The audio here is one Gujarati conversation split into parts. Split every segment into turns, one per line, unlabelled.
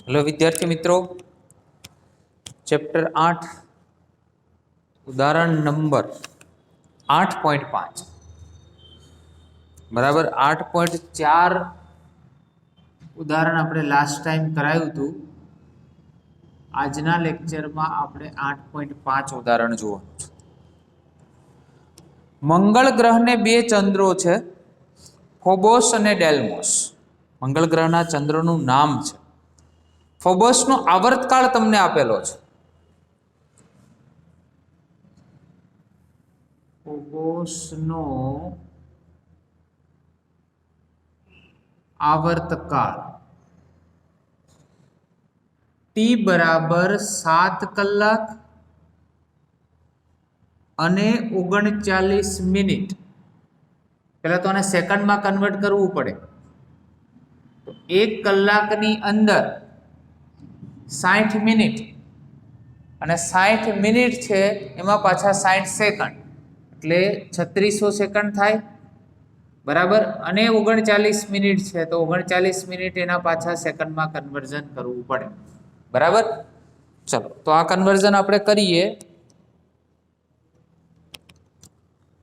हेलो विद्यार्थी मित्रों, चैप्टर 8 उदाहरण नंबर 8.5 बराबर 8.4 उदाहरण આપણે લાસ્ટ ટાઈમ કરાયું હતું। આજના લેક્ચરમાં આપણે 8.5 ઉદાહરણ જોવાનું છે। મંગળ ગ્રહને બે ચંદ્રો છે, ફોબોસ અને ડેલ્મોસ। મંગળ ગ્રહના ચંદ્રનું નામ છે। ફોબોસનો આવર્તકાળ તમને આપેલો છે। ફોબોસનો આવર્તકાળ टी बराबर 7 કલાક અને 39 મિનિટ। પહેલા તો આને સેકન્ડમાં કન્વર્ટ કરવું પડે તો 1 કલાકની અંદર 60 મિનિટ અને 60 મિનિટ છે એમાં પાછા 60 સેકન્ડ એટલે 3600 સેકન્ડ થાય બરાબર। અને 39 મિનિટ છે તો 39 મિનિટ એના પાછા સેકન્ડમાં કન્વર્ઝન કરવું પડે બરાબર। ચલો તો આ કન્વર્ઝન આપણે કરીએ।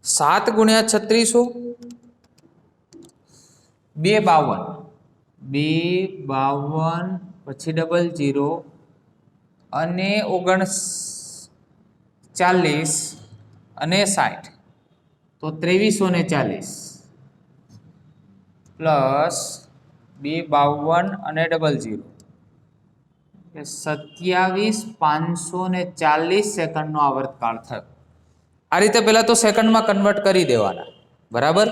7 × 3600 252 પછી 00 અને 39 અને 60 તો 2340 પ્લસ 252 અને 00 27540 સેકન્ડનો આવર્તકાળ થયો। આ રીતે પહેલા તો સેકન્ડમાં કન્વર્ટ કરી દેવાના બરાબર।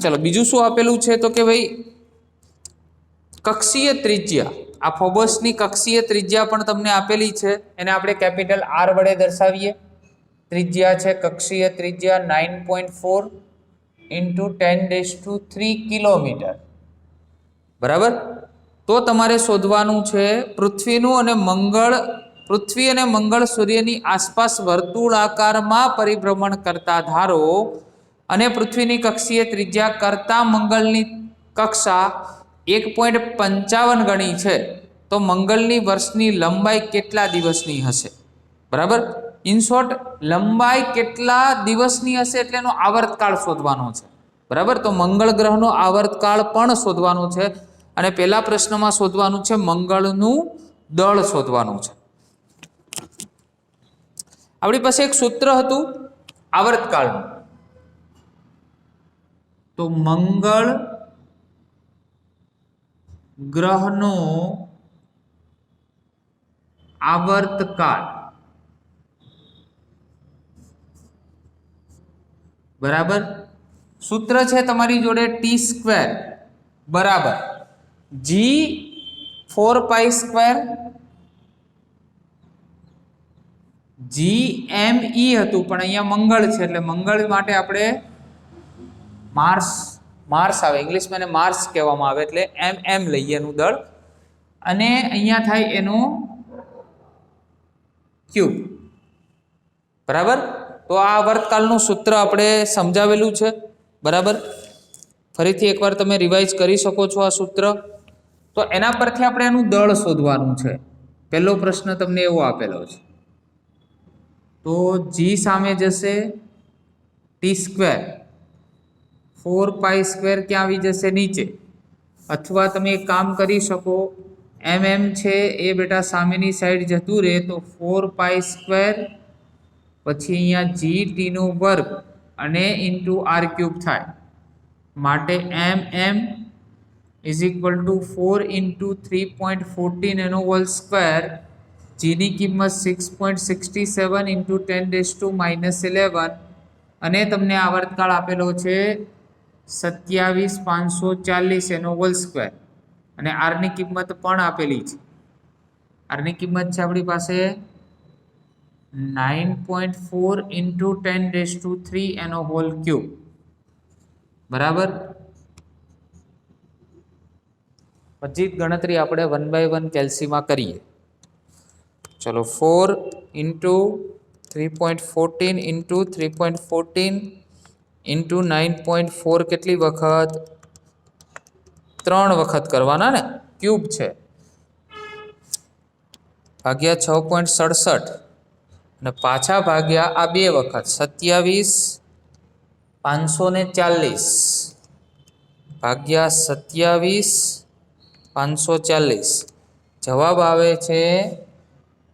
ચલો બીજું શું આપેલું છે તો કે ભાઈ કક્ષીય ત્રિજ્યા, આ ફોબોસની કક્ષીય ત્રિજ્યા પણ તમને આપેલી છે, એને આપણે કેપિટલ R વડે દર્શાવીએ। ત્રિજ્યા છે કક્ષીય ત્રિજ્યા 9.4 × 10⁻³ કિલોમીટર બરાબર। તો તમારે શોધવાનું છે પૃથ્વી અને મંગળ સૂર્યની આસપાસ વર્તુળાકારમાં પરિભ્રમણ કરતા ધારો અને પૃથ્વીની કક્ષીય ત્રિજ્યા કરતા મંગળની કક્ષા 1.55 ગણી છે તો મંગળની વર્ષની લંબાઈ કેટલા દિવસની હશે બરાબર। ઇન શોર્ટ લંબાઈ કેટલા દિવસની હશે એટલે એનો આવર્તકાળ શોધવાનો છે બરાબર। તો મંગળ ગ્રહનો આવર્તકાળ પણ શોધવાનો છે અને પહેલા પ્રશ્નમાં શોધવાનું છે મંગળનું દળ શોધવાનું છે। આપણી પાસે એક સૂત્ર હતું આવર્તકાળનું, તો મંગળ ગ્રહનો આવર્તકાળ બરાબર સૂત્ર છે તમારી જોડે T² બરાબર G4π² GME હતું પણ અહીંયા મંગળ છે એટલે મંગળ માટે આપણે માર્સ આવે, ઇંગ્લિશમાં એને માર્સ કહેવામાં આવે એટલે MM લઈએ એનું દળ અને અહીંયા થાય એનું ક્યુબ બરાબર। તો આ આવર્તકાળનું સૂત્ર આપણે સમજાવેલું છે બરાબર। ફરીથી એકવાર તમે રિવાઇઝ કરી શકો છો આ સૂત્ર। તો એના પરથી આપણે એનું દળ શોધવાનું છે। પહેલો પ્રશ્ન તમને એવો આપેલો છે તો G સામે જશે T², 4π² ક્યાં આવી જશે નીચે, અથવા તમે એક કામ કરી શકો MM છે એ બેટા સામેની સાઈડ જતું રહે તો 4π² પછી અહીંયા GT² અને × R³ થાય માટે MM = 4 × 3.14 Gની કિંમત 6.67 × 10⁻11 અને તમને આવર્તકાળ આપેલો છે 27540 અને આરની કિંમત પણ આપેલી છે। આરની કિંમત છે આપણી પાસે 9.4 × 10⁻³ બરાબર। પછી ગણતરી આપણે 1 by 1 કેલ્સીમાં કરીએ। ચલો 4 × 3.14 × 3.14 × 9.4 કેટલી વખત 3 વખત કરવાના ને ક્યુબ છે ભાગ્યા 6.67 અને પાછા ભાગ્યા આ 2 વખત 27,540 ભાગ્યા 27,540 જવાબ આવે છે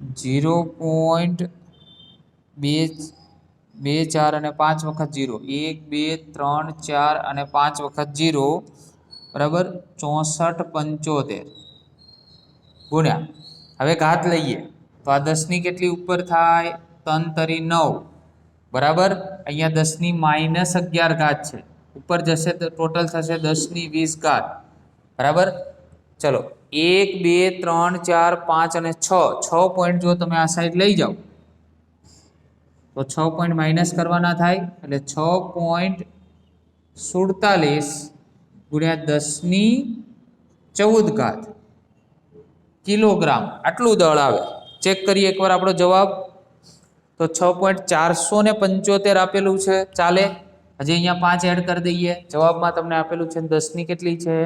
0.24 અને 5 વખત 0 1 2 3 4 અને 5 વખત 0 બરાબર 64,75 ગુણ્યા હવે ઘાત લઈએ તો આ 10 ની કેટલી ઉપર થાય 3 તરી 9 બરાબર અહીંયા 10 ની -11 ઘાત છે ઉપર જશે તો ટોટલ થશે 10 ની 20 ઘાત બરાબર ચલો 1 2 3 4 5 અને 6 પોઈન્ટ જો તમે આ સાઈડ લઈ જાઓ તો 6 પોઈન્ટ માઇનસ કરવાના થાય એટલે 6.47 ગુણ્યા 10 ની 14 ઘાત કિલોગ્રામ આટલું દળ આવે ચેક કરીએ એકવાર આપણો જવાબ તો 6.475 આપેલું છે ચાલે હજી અહીંયા 5 એડ કરી દઈએ જવાબમાં તમને આપેલું છે 10 ની કેટલી છે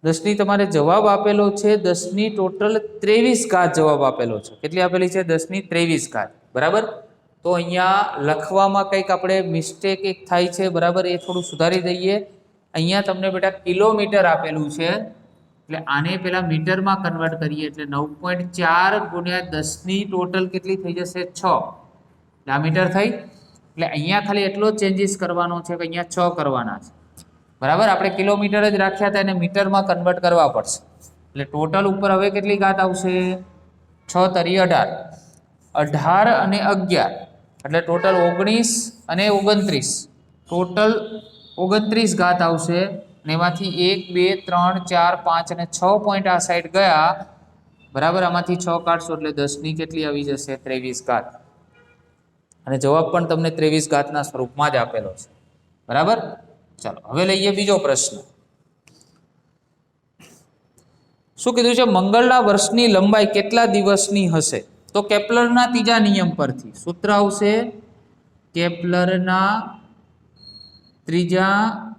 10 ની તમારે જવાબ આપેલો છે 10 ની ટોટલ 23 ઘાત જવાબ આપેલો છે કેટલી આપેલી છે 10 ની 23 ઘાત બરાબર તો અહીંયા લખવામાં કંઈક આપણે મિસ્ટેક એક થાય છે બરાબર એ થોડું સુધારી દઈએ અહીંયા તમને બેટા કિલોમીટર આપેલું છે એટલે આને પેલા મીટરમાં કન્વર્ટ કરીએ એટલે 9.4 ગુણ્યા 10 ની ટોટલ કેટલી થઈ જશે 6 એટલે આ મીટર થઈ એટલે અહીંયા ખાલી એટલો જ ચેન્જીસ કરવાનો છે કે અહીંયા 6 કરવાના છે બરાબર આપણે કિલોમીટર જ રાખ્યા હતા એને મીટરમાં કન્વર્ટ કરવા પડશે એટલે ટોટલ ઉપર હવે કેટલી ઘાત આવશે 6 તરી 18 અને 11 એટલે ટોટલ 19 અને 29 ટોટલ 29 ઘાત આવશે અને એમાંથી 1 2 3 4 5 અને 6 પોઈન્ટ આ સાઈડ ગયા બરાબર આમાંથી 6 કાઢશો એટલે 10 ની કેટલી આવી જશે 23 ઘાત અને જવાબ પણ તમને 23 ઘાતના સ્વરૂપમાં જ આપેલો છે બરાબર ચાલો હવે લઈએ બીજો પ્રશ્ન શું કીધું છે મંગળના વર્ષની લંબાઈ કેટલા દિવસની હશે તો કેપ્લરના ત્રીજા નિયમ પરથી સૂત્ર આવશે કેપ્લરના ત્રીજા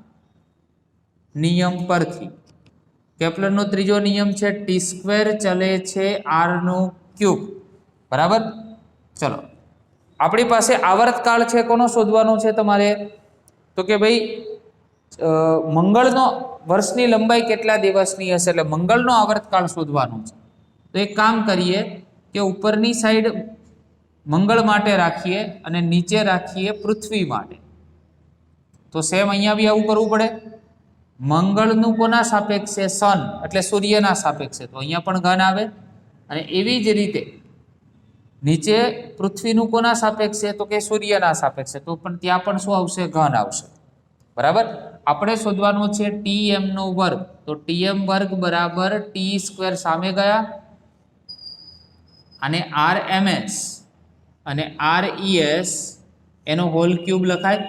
નિયમ પરથી કેપ્લરનો ત્રીજો નિયમ છે t² ચલે છે r³ બરાબર ચલો આપણી પાસે આવર્તકાળ છે કોનો શોધવાનો છે તમારે તો કે ભાઈ મંગળનો વર્ષની લંબાઈ કેટલા દિવસની હશે એટલે મંગળનો આવર્તકાળ શોધવાનો છે તો એક કામ કરીએ કે ઉપરની સાઈડ મંગળ માટે રાખીએ અને નીચે રાખીએ પૃથ્વી માટે તો સેમ અહીંયા બી આવું કરવું પડે મંગળનું કોના સાપેક્ષે સન એટલે સૂર્યના સાપેક્ષે તો અહીંયા પણ ઘન આવે અને એવી જ રીતે નીચે પૃથ્વીનું કોના સાપેક્ષે તો કે સૂર્યના સાપેક્ષે તો પણ ત્યાં પણ શું આવશે ઘન આવશે બરાબર આપણે શોધવાનો છે tm નો વર્ગ તો tm વર્ગ બરાબર t² સામે ગયા અને rms અને res એનો હોલ ક્યુબ લખાય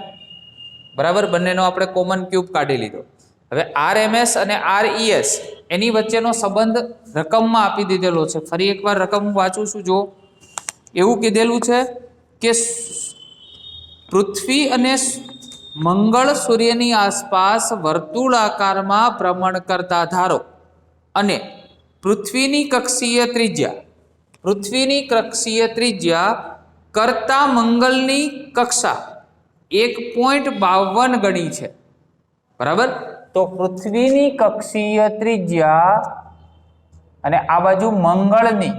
બરાબર બંનેનો આપણે કોમન ક્યુબ કાઢી લીધો હવે rms અને res એની વચ્ચેનો સંબંધ રકમમાં આપી દીધેલો છે ફરી એકવાર રકમ વાંચું છું જો એવું કીધેલું છે કે પૃથ્વી અને મંગળ સૂર્યની આસપાસ વર્તુળાકારમાં ભ્રમણ કરતા ધારો અને પૃથ્વીની કક્ષીય ત્રિજ્યા કરતા મંગળની કક્ષા 1.52 ગણી છે બરાબર તો પૃથ્વીની કક્ષીય ત્રિજ્યા અને આ બાજુ મંગળની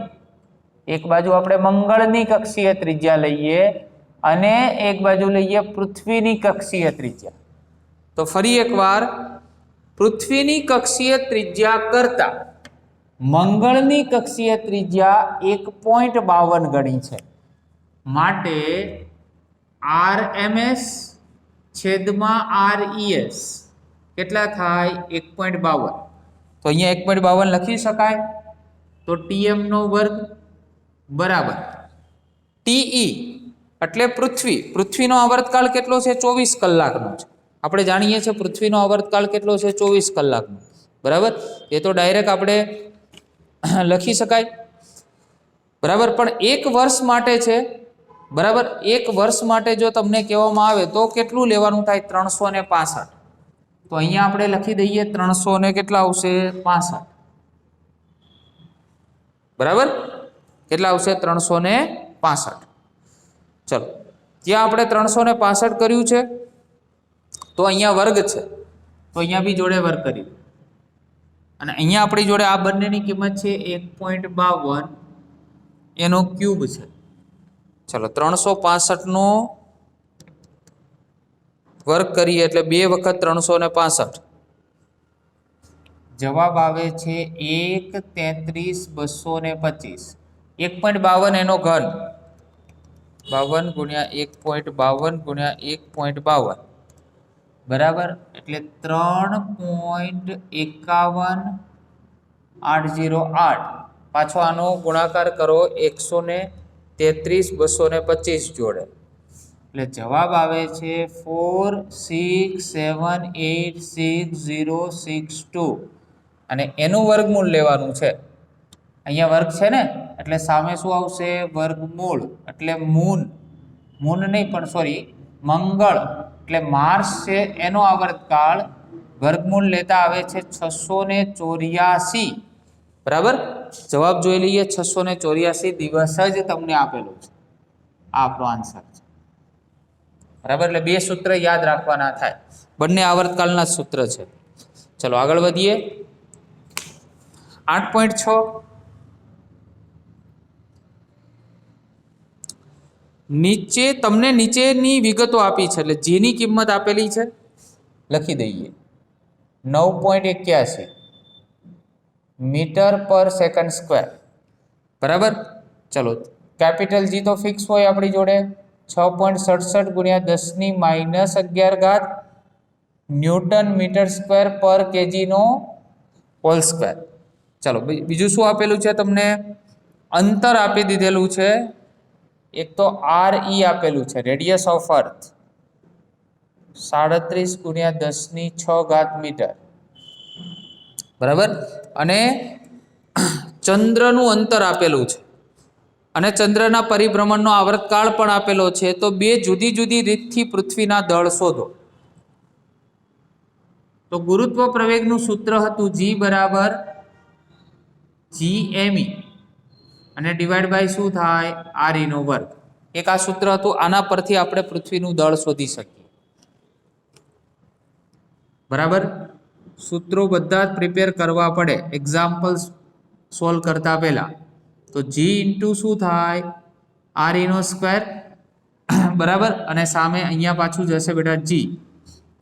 એક બાજુ આપણે મંગળની કક્ષીય ત્રિજ્યા લઈએ અને એક બાજુ લઈએ પૃથ્વીની કક્ષીય ત્રિજ્યા તો ફરી એકવાર પૃથ્વીની કક્ષીય ત્રિજ્યા કરતા મંગળની કક્ષીય ત્રિજ્યા 1.52 ગણી છે માટે rms છેદમાં res કેટલા થાય 1.52 તો અહીંયા 1.52 લખી શકાય તો tm નો વર્ગ બરાબર te એટલે પૃથ્વીનો આવર્તકાળ કેટલો છે 24 કલાકનો છે આપણે જાણીએ છીએ પૃથ્વીનો આવર્તકાળ કેટલો છે 24 કલાકનો બરાબર એ તો ડાયરેક્ટ આપણે લખી શકાય બરાબર પણ એક વર્ષ માટે છે બરાબર એક વર્ષ માટે જો તમને કહેવામાં આવે તો કેટલું લેવાનું થાય 365 तो अहींया આપણે લખી દઈએ 300 ને કેટલા આવશે 65 બરાબર કેટલા આવશે 365 ચલો ત્યાં આપણે 365 કર્યું છે તો અહીંયા વર્ગ છે તો અહીંયા બી જોડે વર્ગ કર્યું અને અહીંયા આપણી જોડે આ બંનેની કિંમત છે 1.52 એનો ક્યુબ છે ચલો 365 નો વર્ગ કરીએ એટલે 2 વખત 365 જવાબ આવે છે 1.33.225 1.52 એનો ઘન 52 ગુણ્યા 1.52 ગુણ્યા 1.52 બરાબર એટલે 3.51808 પાછો આનો ગુણાકાર કરો 133.225 જોડે એટલે જવાબ આવે છે 46786062 અને એનું વર્ગમૂળ લેવાનું છે અહીંયા વર્ગ છે ને એટલે સામે શું આવશે વર્ગમૂળ એટલે મૂન નહીં પણ સોરી મંગળ એટલે માર્સ છે એનો આવર્તકાળ વર્ગમૂળ લેતા આવે છે 684 બરાબર જવાબ જોઈ લઈએ 684 દિવસ જ તમને આપેલું છે આ આપણો આન્સર છે બરાબર એટલે બે સૂત્ર યાદ રાખવાના થાય બંને આવર્તકાળના સૂત્ર છે ચલો આગળ વધીએ 8.6 નીચે તમને નીચેની વિગતો આપી છે એટલે જેની કિંમત આપેલી છે લખી દઈએ 9.81 મીટર પર સેકન્ડ સ્ક્વેર બરાબર ચલો કેપિટલ જી તો ફિક્સ હોય આપણી જોડે 6.67 ગુણ્યા 10⁻11 ન્યૂટન મીટર સ્ક્વેર પર કેજી નો હોલ સ્ક્વેર ચલો બીજું શું આપેલું છે તમને અંતર આપી દીધેલું છે એક તો આર ઈ આપેલું છે રેડિયસ ઓફ અર્થ 37 ગુણ્યા 10⁶ મીટર બરાબર અને ચંદ્રનું અંતર આપેલું છે અને ચંદ્રના પરિભ્રમણનો આવર્તકાળ પણ આપેલો છે તો બે જુદી જુદી રીતથી પૃથ્વીના દળ શોધો તો ગુરુત્વ પ્રવેગનું સૂત્ર હતું જી બરાબર GME અને ડિવાઈડ બાય શું થાય RE નો વર્ગ એક આ સૂત્ર હતું આના પરથી આપણે પૃથ્વીનું દળ શોધી શકીએ બરાબર સૂત્રો બધા જ પ્રિપેર કરવા પડે એક્ઝામ્પલ્સ સોલ્વ કરતા પહેલા તો જી ઇન્ટુ શું થાય RE નો સ્ક્વેર બરાબર અને સામે અહીંયા પાછું જશે બેટા જી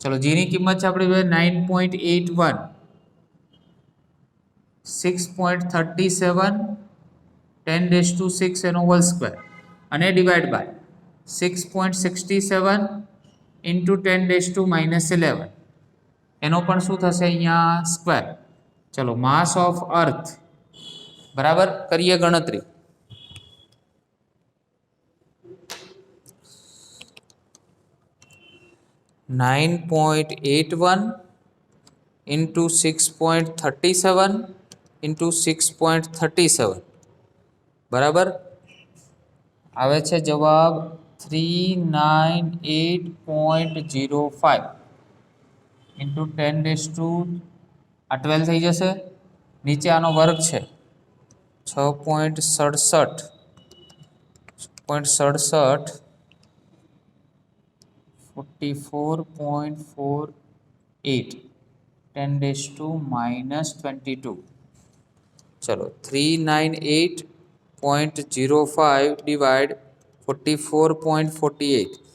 ચલો જીની કિંમત છે આપણી 9.81 6.37 10⁶ એનો હોલ સ્ક્વેર અને ડિવાઈડ બાય 6.67 ઇન્ટુ 10⁻11 એનો પણ શું થશે અહીંયા સ્ક્વેર ચલો માસ ઓફ અર્થ બરાબર કરીએ ગણતરી (9.81 into 6.37 into 6.37 બરાબર આવે છે જવાબ 398.05 into 10⁻12 થઈ જશે નીચે આનો વર્ગ છે 6.67 44.48 10⁻22 चलो 398.05 डिवाइड 44.48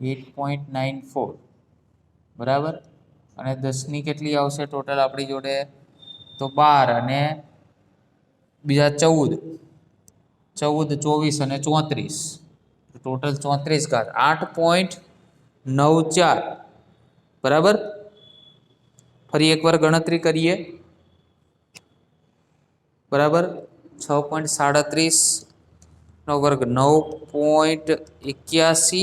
8.94 બરાબર અને 10 ની કેટલી આવશે ટોટલ આપણી જોડે તો 12 અને બીજા 14 24 અને 34 ટોટલ 34 ઘાત 8.94 બરાબર ફરી એકવાર ગણતરી કરીએ બરાબર 6.37 નો વર્ગ 9.81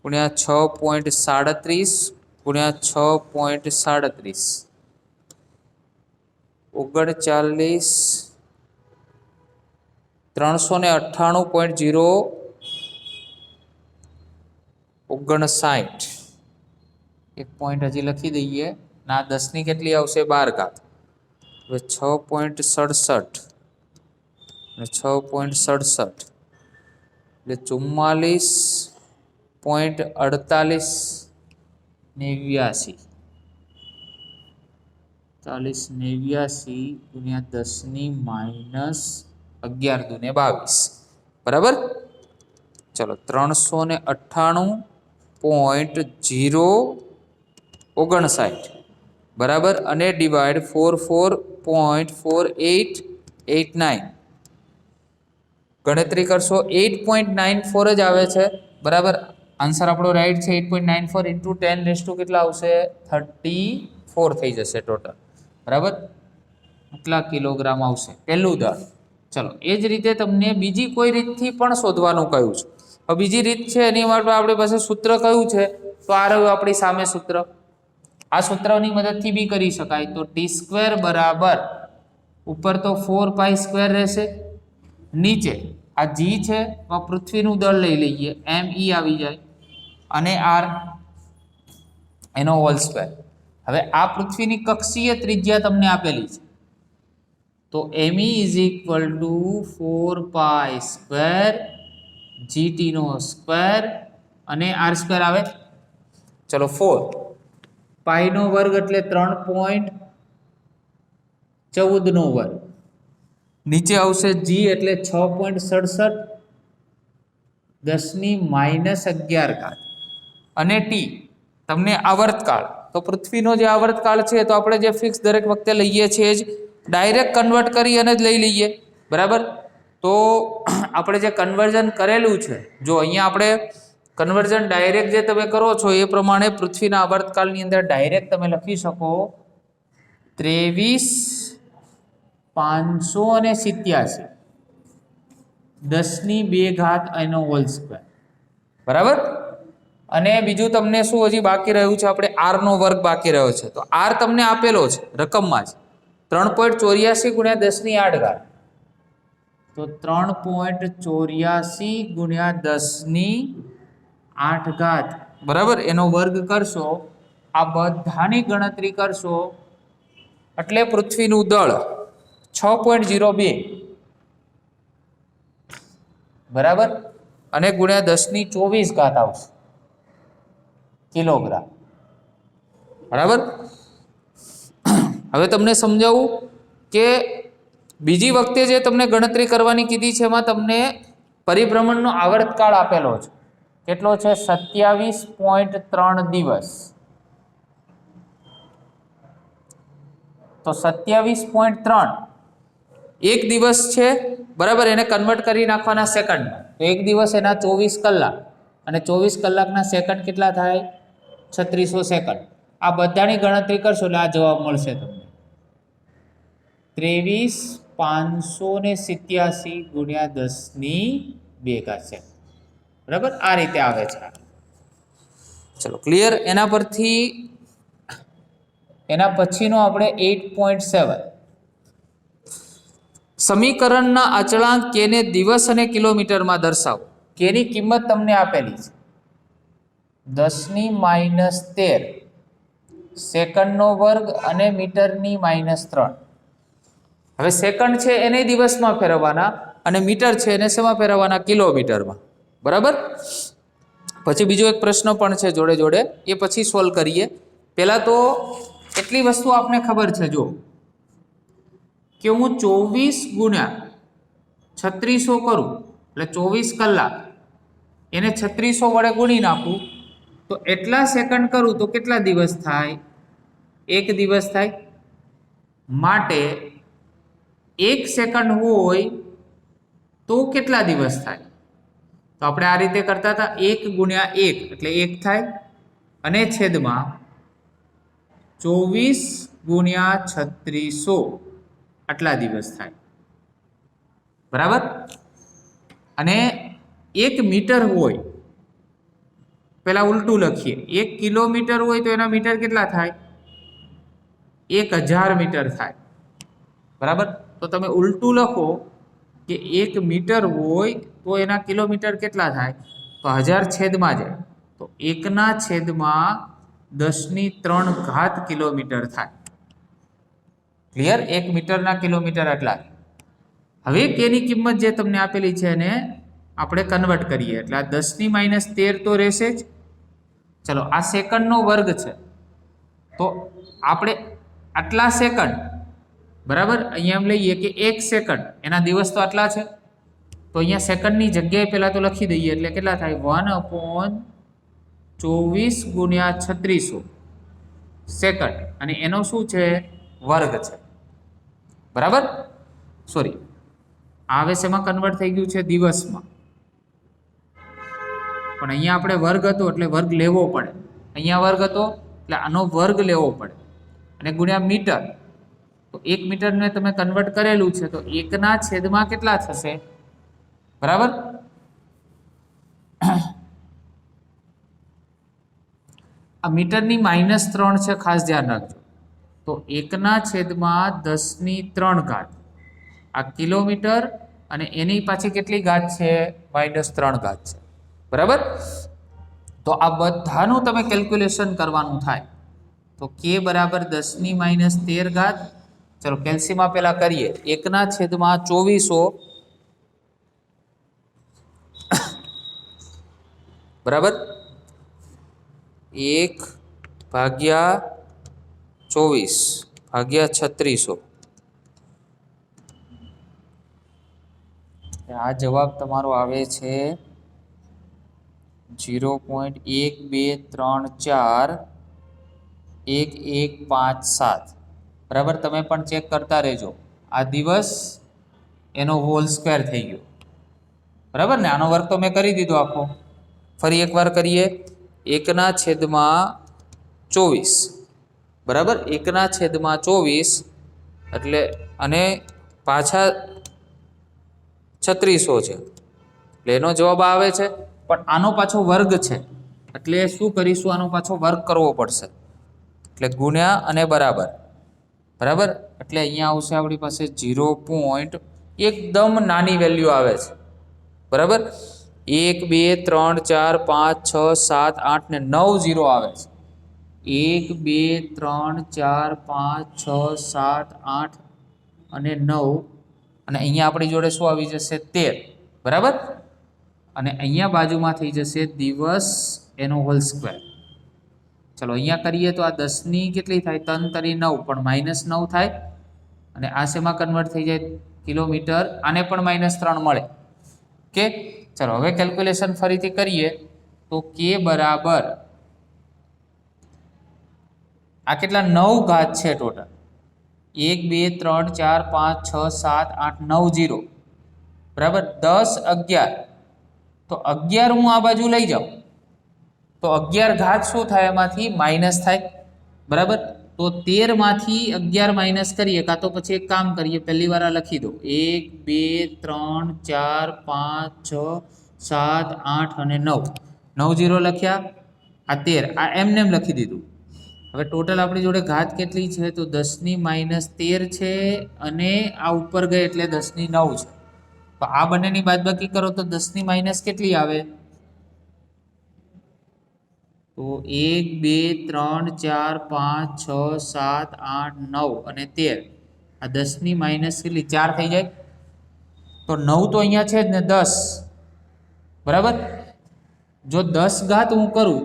ગુણ્યા 6.37 ગુણ્યા 6.37 39 398.0 59 એક પોઈન્ટ હજી લખી દઈએ ના 10 ની કેટલી આવશે 12 ઘાત હવે 6.67 અને 6.67 એટલે 44.48 89 49 ગુણ્યા 10 ની માઇનસ 11 દુને 22 બરાબર ચલો 398.059 બરાબર અને ડિવાઈડ 44.4889 ગણતરી કરશો 8.94 જ આવે છે બરાબર આન્સર આપણો રાઈટ છે 8.94 ઇન્ટુ 10 રેસ ટુ કેટલા આવશે 34 થઈ જશે ટોટલ બરાબર કેટલા કિલોગ્રામ આવશે પહેલું દળ ચલો એ જ રીતે તમને બીજી કોઈ રીતથી પણ શોધવાનું કહ્યું છે હવે બીજી રીત છે એની માટે આપણી પાસે સૂત્ર કયું છે તો આ રહ્યું આપણી સામે સૂત્ર આ સૂત્રની મદદથી બી કરી શકાય તો t² બરાબર ઉપર તો 4π² રહેશે નીચે આ g છે તો પૃથ્વીનું દળ લઈ લઈએ me આવી જાય અને r એનો હોલ સ્ક્વેર હવે આ પૃથ્વીની કક્ષીય ત્રિજ્યા તમને આપેલી છે તો me = 4π² gt નો સ્ક્વેર અને r² આવે ચલો 4 પાઈ નો વર્ગ એટલે 3.14 નો વર્ગ નીચે આવશે g એટલે 6.67 10 ની માઇનસ 11 ઘાત અને t તમને આવર્તકાળ તો પૃથ્વીનો જે આવર્તકાળ છે તો આપણે જે ફિક્સ દરેક વખતે લઈએ છીએ જ ડાયરેક્ટ કન્વર્ટ કરી અને જ લઈ લઈએ બરાબર તો આપણે જે કન્વર્ઝન કરેલું છે જો અહીંયા આપણે કન્વર્ઝન ડાયરેક્ટ જે તમે કરો છો એ પ્રમાણે પૃથ્વીના આવર્તકાળની અંદર ડાયરેક્ટ તમે લખી શકો 23,587 10 ની 2 ઘાત એનો હોલ સ્ક્વેર બરાબર અને બીજું તમને શું હજી બાકી રહ્યું છે આપણે r નો વર્ગ બાકી રહ્યો છે તો r તમને આપેલો છે રકમમાં જ 3.84 ગુણ્યા 10 ની 8 ઘાત તો 3.84 ગુણ્યા 10 ની 8 ઘાત બરાબર એનો વર્ગ કરશો આ બધાની ગણતરી કરશો એટલે પૃથ્વીનું દળ 6.02 બરાબર અને ગુણ્યા 10 ની 24 ઘાત આવશે કિલોગ્રામ બરાબર હવે તમને સમજાવું કે બીજી વખતે જે તમને ગણતરી કરવાની કીધી છે એમાં તમને પરિભ્રમણનો આવર્તકાળ આપેલો છે કેટલો છે 27.3 દિવસ તો 27.3 એક દિવસ છે બરાબર એને કન્વર્ટ કરી નાખવાના સેકન્ડમાં તો એક દિવસ એના 24 કલાક અને 24 કલાકના સેકન્ડ કેટલા થાય 3600 સેકન્ડ આ બધાની ગણતરી કરશો એટલે આ જવાબ મળશે તમને 23,587 ગુણ્યા 10 ની 2 ઘાત છે બરાબર આ રીતે આવે છે ચલો ક્લિયર એના પરથી એના પછીનો આપણે 8.7 સમીકરણના અચળાંક k ને દિવસ અને કિલોમીટરમાં દર્શાવો k ની કિંમત તમને આપેલી છે 10 ની -13 સેકન્ડનો વર્ગ અને મીટરની -3 હવે સેકન્ડ છે એને દિવસમાં ફેરવવાના અને મીટર છે એને શેમાં ફેરવવાના કિલોમીટરમાં બરાબર પછી બીજો એક પ્રશ્ન પણ છે જોડે જોડે એ પછી સોલ્વ કરીએ પહેલા તો એટલી વસ્તુ આપને ખબર છે જો કે હું 24 ગુણ્યા 3600 કરું એટલે 24 કલાક એને 3600 વડે ગુણી નાખું તો એટલા સેકન્ડ કરું તો કેટલા દિવસ થાય એક દિવસ થાય માટે 1 સેકન્ડ હોય તો કેટલા દિવસ થાય તો આપણે આ રીતે કરતા હતા 1 ગુણ્યા 1 એટલે 1 થાય અને છેદમાં 24 ગુણ્યા 3600 આટલા દિવસ થાય બરાબર અને 1 મીટર હોય પહેલા ઉલટું લખીએ 1 કિલોમીટર હોય તો એના મીટર કેટલા થાય 1000 મીટર થાય બરાબર તો તમે ઉલટું લખો કે 1 મીટર હોય તો એના કિલોમીટર કેટલા થાય તો 1000 છેદમાં જાય તો 1/10³ કિલોમીટર થાય. ક્લિયર? 1 મીટરના કિલોમીટર એટલા. હવે કેની કિંમત જે તમને આપેલી છે એને આપણે કન્વર્ટ કરીએ એટલે આ 10⁻13 તો રહેશે જ. ચલો આ સેકન્ડનો વર્ગ છે તો આપણે આટલા સેકન્ડ બરાબર અહીંયા એમ લઈએ કે 1 સેકન્ડ એના દિવસ તો આટલા છે તો અહીંયા સેકન્ડની જગ્યાએ પહેલા તો લખી દઈએ એટલે કેટલા થાય 1/24 × 3600 સેકન્ડ અને એનો શું છે વર્ગ છે બરાબર. સોરી આવે શેમાં કન્વર્ટ થઈ ગયું છે દિવસમાં પણ અહીંયા આપણે વર્ગ હતો એટલે વર્ગ લેવો પડે. અહીંયા વર્ગ હતો એટલે આનો વર્ગ લેવો પડે અને ગુણ્યા મીટર તો 1 મીટરને તમે કન્વર્ટ કરેલું છે તો 1/છેદમાં કેટલા થશે બરાબર. આ મીટરની -3 છે ખાસ ધ્યાન રાખજો. તો 1/10⁻³ આ કિલોમીટર અને એની પાછી કેટલી ઘાત છે -3 ઘાત છે બરાબર. તો આ બધાનું તમે કેલ્ક્યુલેશન કરવાનું થાય તો k બરાબર 10⁻13 ચલો કેલ્સીમાં પેલા કરીએ 1/2400 બરાબર 1/24/3600 આ જવાબ તમારો આવે છે 0.12341157 બરાબર. તમે પણ ચેક કરતા રહેજો આ દિવસ એનો હોલ સ્ક્વેર થઈ ગયો બરાબર ને. આનો વર્ક તો મેં કરી દીધો આખો. ફરી એકવાર કરીએ 1/24 બરાબર 1/24 એટલે અને પાછા 3600 છે એટલે એનો જવાબ આવે છે પણ આનો પાછો વર્ગ છે એટલે શું કરીશું આનો પાછો વર્ગ કરવો પડશે એટલે ગુણ્યા અને બરાબર બરાબર એટલે અહીંયા આવશે આપણી પાસે 0. એકદમ નાની વેલ્યુ આવે છે બરાબર. 1 2 3 4 5 6 7 8 ને 9 0 આવે છે. 1 2 3 4 5 6 7 8 અને 9 અને અહીંયા આપણી જોડે શું આવી જશે 13 બરાબર. અને અહીંયા બાજુમાં થઈ જશે દિવસ એનો હોલ સ્ક્વેર. ચલો અહીંયા કરીએ તો આ 10ની કેટલી થાય 3 તરી 9 પણ -9 થાય અને આ શેમાં કન્વર્ટ થઈ જાય કિલોમીટર આને પણ -3 મળે કે. ચલો હવે કેલ્ક્યુલેશન ફરીથી કરીએ તો k બરાબર આ કેટલા 9 ઘાત છે ટોટલ 1 2 3 4 5 6 7 8 9 0 બરાબર 10 11 તો 11 હું આ બાજુ લઈ જાઉં તો 11 ઘાત શું થાય એમાંથી માઇનસ થાય બરાબર. તો 13 માંથી 11 માઇનસ કરીએ કાં તો પછી એક કામ કરીએ પહેલી વાર આ લખી દો 1 2 3 4 5 6 7 8 અને 9 9 0 લખ્યા આ 13 આ એમને એમ લખી દીધું. હવે ટોટલ આપણી જોડે ઘાત કેટલી છે તો 10⁻13 છે અને આ ઉપર ગઈ એટલે 10⁻9 છે. તો આ બંનેની બાદબાકી કરો તો 10ની - કેટલી આવે તો 1 2 3 4 5 6 7 8 9 અને 13 આ 10ની - કેટલી 4 થઈ જાય તો 9 તો અહીંયા છે જ ને 10 બરાબર. જો 10 ઘાત હું કરું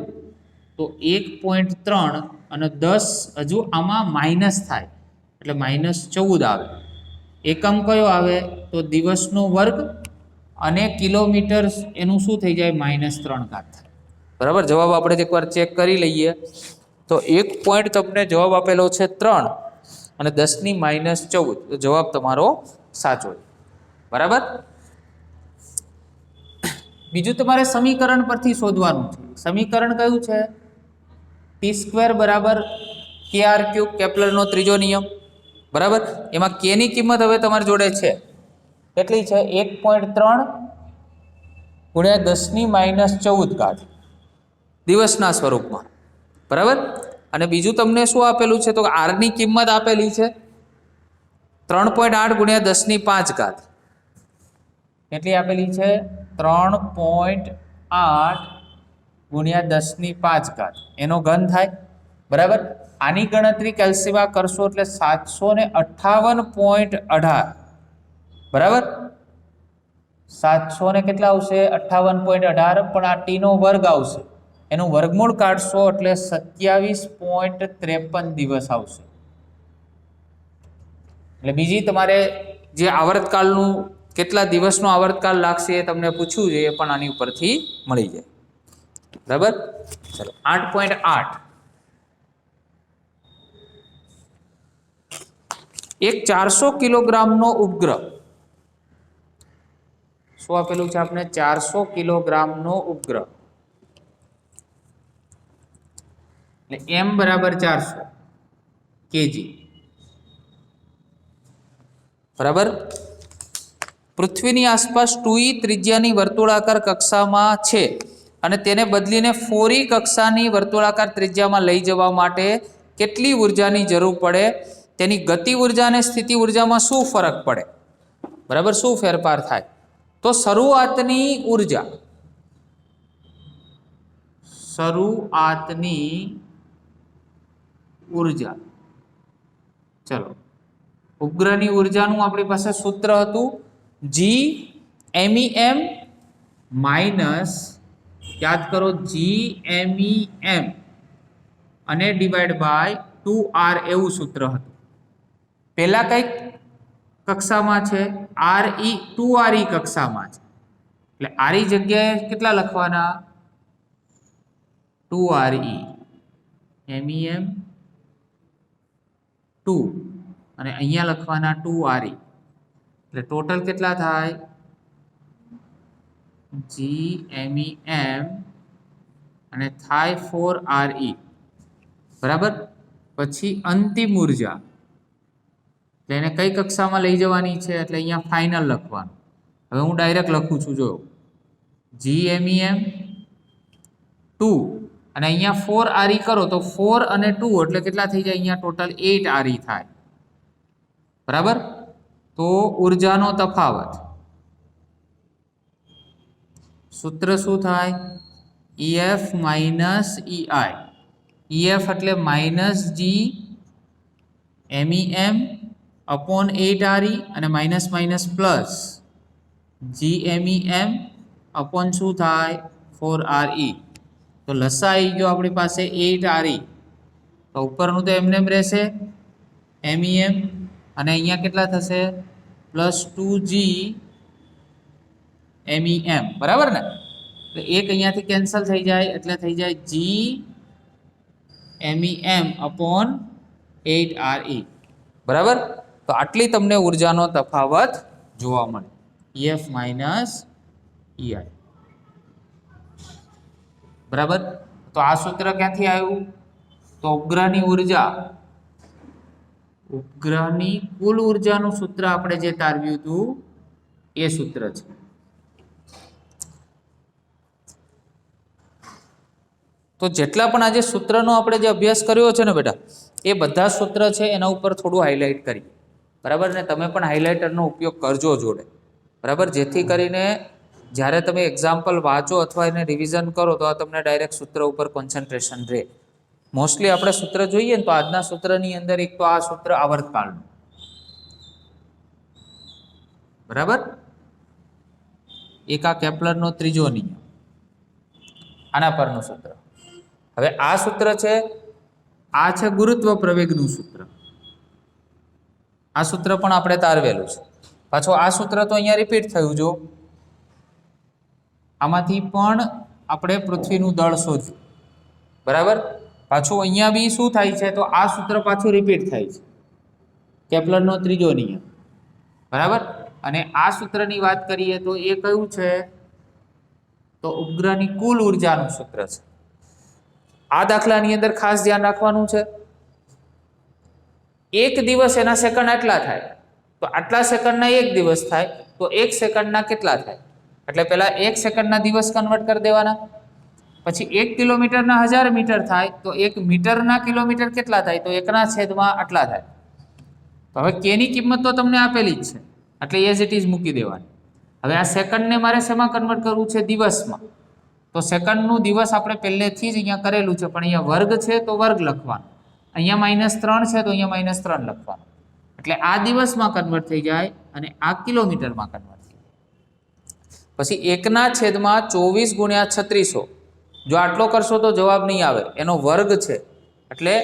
તો 1.3 અને 10 હજુ આમાં માઇનસ થાય એટલે -14 આવે. એકમ કયો આવે તો દિવસનો વર્ગ અને કિલોમીટર એનું શું થઈ જાય -3 ઘાત થાય બરાબર. જવાબ આપણે એકવાર ચેક કરી લઈએ તો 1 પોઈન્ટ તમને જવાબ આપેલો છે 3 અને 10ની - 14 તો જવાબ તમારો સાચો બરાબર. બીજું તમારે સમીકરણ પરથી શોધવાનું છે. સમીકરણ કયું છે t² બરાબર kr³ કેપ્લરનો ત્રીજો નિયમ બરાબર. એમાં k ની કિંમત હવે તમારી જોડે છે કેટલી છે 1.3 ગુણ્યા 10ની - 14 દિવસના સ્વરૂપમાં બરાબર. અને બીજું તમને શું આપેલું છે તો r ની કિંમત આપેલી છે 3.8 ગુણ્યા 10ની 5 કેટલી આપેલી છે 3.8 ગુણ્યા 10⁵ એનો ઘન થાય, બરાબર. આની ગણતરી કેલ્સીમાં કરશો એટલે 758.18, બરાબર. 700 ને કેટલા આવશે? 58.18, પણ આ ટી નો વર્ગ આવશે, એનું વર્ગમૂળ કાઢશો એટલે 27.53 દિવસ આવશે. એટલે બીજી તમારે જે આવર્તકાળનું કેટલા દિવસનો આવર્તકાળ લાગશે એ તમને પૂછ્યું છે, એ પણ આની ઉપરથી મળી જાય, બરાબર. ચલો 8.8, એક 400 કિલોગ્રામનો ઉપગ્રહ, શું આપેલું છે આપણે? 400 કિલોગ્રામનો ઉપગ્રહ, એટલે m બરાબર 400 કેજી, બરાબર. પૃથ્વીની આસપાસ 2e ત્રિજ્યાની વર્તુળાકાર કક્ષામાં છે અને તેને બદલીને 4e કક્ષાની વર્તુળાકાર ત્રિજ્યામાં લઈ જવા માટે કેટલી ઉર્જાની જરૂર પડે? તેની ગતિ ઉર્જા અને સ્થિતિ ઉર્જામાં શું ફરક પડે, બરાબર, શું ફેરફાર થાય? તો શરૂઆતની ઉર્જા, ચલો ઉપગ્રહની ઉર્જાનું આપણી પાસે સૂત્ર હતું GMEM માઇનસ, યાદ કરો, GMEM અને ડિવાઈડ બાય 2R એવું સૂત્ર હતું. પહેલા કઈ કક્ષામાં છે? RE 2RE કક્ષામાં છે, એટલે RE જગ્યાએ કેટલા લખવાના? 2RE, MEM 2 અને અહીંયા લખવાના 2RE, એટલે ટોટલ કેટલા થાય? GMEM અને થાય 4RE, બરાબર. પછી અંતિમ ઉર્જા, એટલે એને કઈ કક્ષામાં લઈ જવાની છે? એટલે અહીંયા ફાઇનલ લખવાનું. હવે હું ડાયરેક્ટ લખું છું, જો GMEM 2 અને અહીંયા 4RE કરો તો 4 અને 2 એટલે કેટલા થઈ જાય? અહીંયા ટોટલ 8RE થાય, બરાબર. તો ઉર્જાનો તફાવત, સૂત્ર શું થાય? EF minus EI. EF એટલે માઇનસ GMEM અપોન 8RE અને minus minus plus GMEM upon શું થાય? 4RE. તો લસા આવી ગયો આપણી પાસે 8RE, તો ઉપરનું તો એમને એમ રહેશે MEM, અને અહીંયા કેટલા થશે? પ્લસ 2GMEM, બરાબર ને. તો એક અહીંયાથી કેન્સલ થઈ જાય એટલે થઈ જાય GMEM અપોન 8RE, બરાબર. તો આટલી તમને ઉર્જાનો તફાવત જોવા મળે, EF માઇનસ EI, બરાબર. તો આ સૂત્ર ક્યાંથી આવ્યું? તો ઉપગ્રહની ઉર્જા, ઉપગ્રહની કુલ ઉર્જાનું સૂત્ર આપણે જે તારવ્યું હતું એ સૂત્ર છે. તો જેટલા પણ આજે સૂત્રનો આપણે જે અભ્યાસ કર્યો છે ને બેટા, એ બધા સૂત્ર છે એના ઉપર થોડું હાઇલાઇટ કરી, બરાબર. ને તમે પણ હાઇલાઇટરનો ઉપયોગ કરજો જોડે, બરાબર, જેથી કરીને જ્યારે તમે એક્ઝામ્પલ વાંચો અથવા એને રિવિઝન કરો તો આ તમને ડાયરેક્ટ સૂત્ર ઉપર કોન્સન્ટ્રેશન રહે. મોસ્ટલી આપણે સૂત્ર જોઈએ ને તો આજના સૂત્રની અંદર એક તો આ સૂત્ર આવર્તકાળનું, બરાબર, એક આ કેપ્લરનો ત્રીજો નિયમ, આના પરનું સૂત્ર. હવે આ સૂત્ર છે, આ છે ગુરુત્વ પ્રવેગનું સૂત્ર. આ સૂત્ર પણ આપણે તારવેલું છે. પાછો આ સૂત્ર તો અહીંયા રિપીટ થયું, જો આમાંથી પણ આપણે પૃથ્વીનું દળ શોધ્યું, બરાબર. પાછું અહીંયા બી શું થાય છે? તો આ સૂત્ર પાછું રિપીટ થાય છે, કેપ્લરનો ત્રીજો નિયમ, બરાબર. અને આ સૂત્રની વાત કરીએ તો એ કયું છે? તો ઉપગ્રહની કુલ ઉર્જાનું સૂત્ર છે. આ દાખલાની અંદર ખાસ ધ્યાન રાખવાનું છે, એક દિવસ એના સેકન્ડ આટલા થાય તો આટલા સેકન્ડના એક દિવસ થાય, તો એક સેકન્ડના કેટલા થાય? એટલે પહેલા એક સેકન્ડના દિવસ કન્વર્ટ કરી દેવાના. પછી 1 કિલોમીટરના 1000 મીટર થાય તો 1 મીટરના કિલોમીટર કેટલા થાય? તો 1/છેદમાં આટલા થાય. તો હવે કેની કિંમત તો તમને આપેલી જ છે, એટલે એઝ ઇટ ઇઝ મૂકી દેવાની. હવે આ સેકન્ડને મારે શેમાં કન્વર્ટ કરવું છે? દિવસમાં. તો સેકન્ડનું દિવસ આપણે પહેલેથી જ અહીંયા કરેલું છે, પણ અહીંયા વર્ગ છે તો વર્ગ લખવાનો, અહીંયા -3 છે તો અહીંયા -3 લખવાનું, એટલે આ દિવસમાં કન્વર્ટ થઈ જાય અને આ કિલોમીટરમાં કન્વર્ટ થઈ જાય. પછી 1/24 × 3600, જો આટલો કરશો તો જવાબ નહીં આવે, એનો વર્ગ છે, એટલે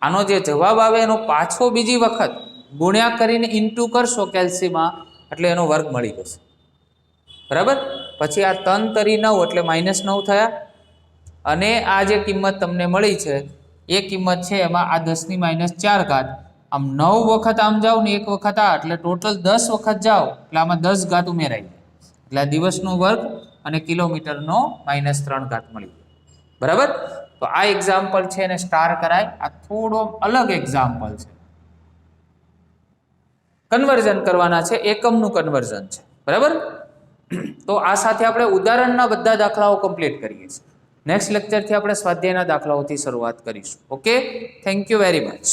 આનો જે જવાબ આવે એનો પાછો બીજી વખત ગુણ્યા કરીને ઇન્ટુ કરશો કેલ્સીમાં, એટલે એનો વર્ગ મળી જશે. બરાબર. પછી આ 3 તરી 9 એટલે -9 થયા, અને આ જે કિંમત તમને મળી છે એ કિંમત છે એમાં આ 10⁻⁴, આમ 9 વખત આમ જાઓ ને 1 વખત આ, એટલે ટોટલ 10 વખત જાઓ એટલે આમાં 10 ઘાત ઉમેરાઈ જાય, એટલે આ દિવસનો વર્ગ અને કિલોમીટરનો -3 મળી જાય. બરાબર. તો આ એક્ઝામ્પલ છે એને સ્ટાર કરાય. આ થોડો અલગ એક્ઝામ્પલ છે, કન્વર્ઝન કરવાના છે, એકમનું કન્વર્ઝન છે. બરાબર. તો આ સાથે આપણે ઉદાહરણના બધા દાખલાઓ કમ્પ્લીટ કરીએ છીએ. નેક્સ્ટ લેક્ચરથી આપણે સ્વાધ્યાયના દાખલાઓથી શરૂઆત કરીશું. Okay, thank you very much.